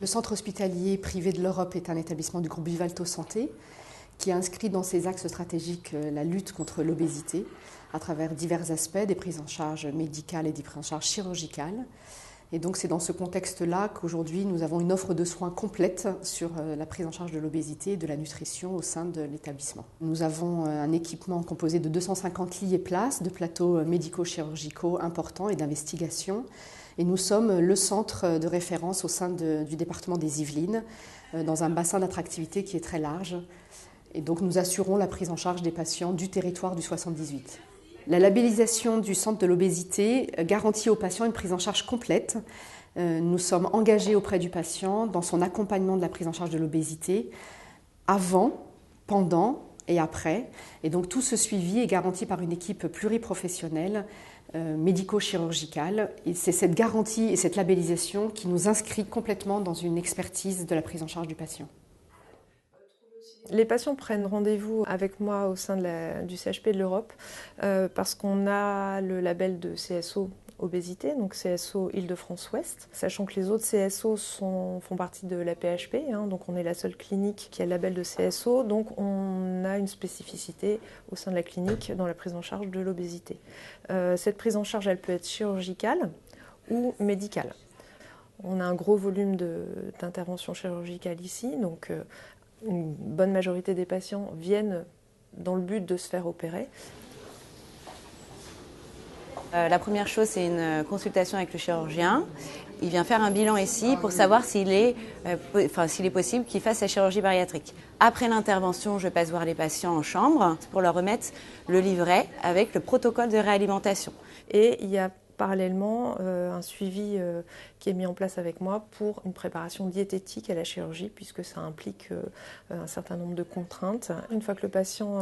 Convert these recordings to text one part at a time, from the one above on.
Le centre hospitalier privé de l'Europe est un établissement du groupe Vivalto Santé qui a inscrit dans ses axes stratégiques la lutte contre l'obésité à travers divers aspects, des prises en charge médicales et des prises en charge chirurgicales. Et donc c'est dans ce contexte-là qu'aujourd'hui nous avons une offre de soins complète sur la prise en charge de l'obésité et de la nutrition au sein de l'établissement. Nous avons un équipement composé de 250 lits et places, de plateaux médico-chirurgicaux importants et d'investigation. Et nous sommes le centre de référence au sein du département des Yvelines, dans un bassin d'attractivité qui est très large. Et donc nous assurons la prise en charge des patients du territoire du 78. La labellisation du centre de l'obésité garantit aux patients une prise en charge complète. Nous sommes engagés auprès du patient dans son accompagnement de la prise en charge de l'obésité, avant, pendant et après. Et donc tout ce suivi est garanti par une équipe pluriprofessionnelle, médico-chirurgicale. Et c'est cette garantie et cette labellisation qui nous inscrit complètement dans une expertise de la prise en charge du patient. Les patients prennent rendez-vous avec moi au sein du CHP de l'Europe parce qu'on a le label de CSO obésité, donc CSO Île-de-France-Ouest, sachant que les autres CSO font partie de la PHP, donc on est la seule clinique qui a le label de CSO, donc on a une spécificité au sein de la clinique dans la prise en charge de l'obésité. Cette prise en charge, elle peut être chirurgicale ou médicale. On a un gros volume d'interventions chirurgicales ici, donc une bonne majorité des patients viennent dans le but de se faire opérer. La première chose, c'est une consultation avec le chirurgien. Il vient faire un bilan ici pour savoir s'il est possible qu'il fasse sa chirurgie bariatrique. Après l'intervention, je passe voir les patients en chambre pour leur remettre le livret avec le protocole de réalimentation. Et il y a parallèlement un suivi qui est mis en place avec moi pour une préparation diététique à la chirurgie, puisque ça implique un certain nombre de contraintes. Une fois que le patient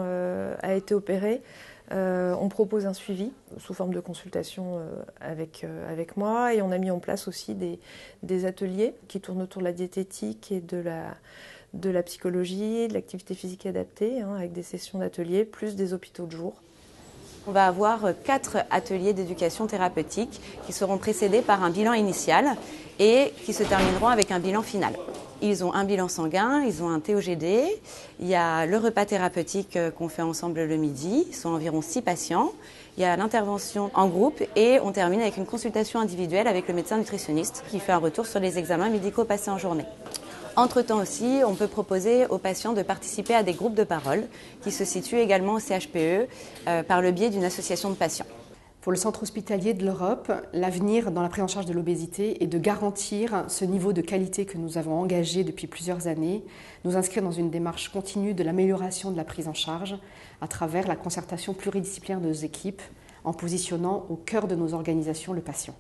a été opéré, on propose un suivi sous forme de consultation avec moi, et on a mis en place aussi des ateliers qui tournent autour de la diététique et de la psychologie, de l'activité physique adaptée, avec des sessions d'ateliers, plus des hôpitaux de jour. On va avoir 4 ateliers d'éducation thérapeutique qui seront précédés par un bilan initial et qui se termineront avec un bilan final. Ils ont un bilan sanguin, ils ont un TOGD, il y a le repas thérapeutique qu'on fait ensemble le midi, ils sont environ 6 patients, il y a l'intervention en groupe et on termine avec une consultation individuelle avec le médecin nutritionniste qui fait un retour sur les examens médicaux passés en journée. Entre-temps aussi, on peut proposer aux patients de participer à des groupes de parole qui se situent également au CHPE par le biais d'une association de patients. Pour le centre hospitalier de l'Europe, l'avenir dans la prise en charge de l'obésité est de garantir ce niveau de qualité que nous avons engagé depuis plusieurs années, nous inscrire dans une démarche continue de l'amélioration de la prise en charge à travers la concertation pluridisciplinaire de nos équipes en positionnant au cœur de nos organisations le patient.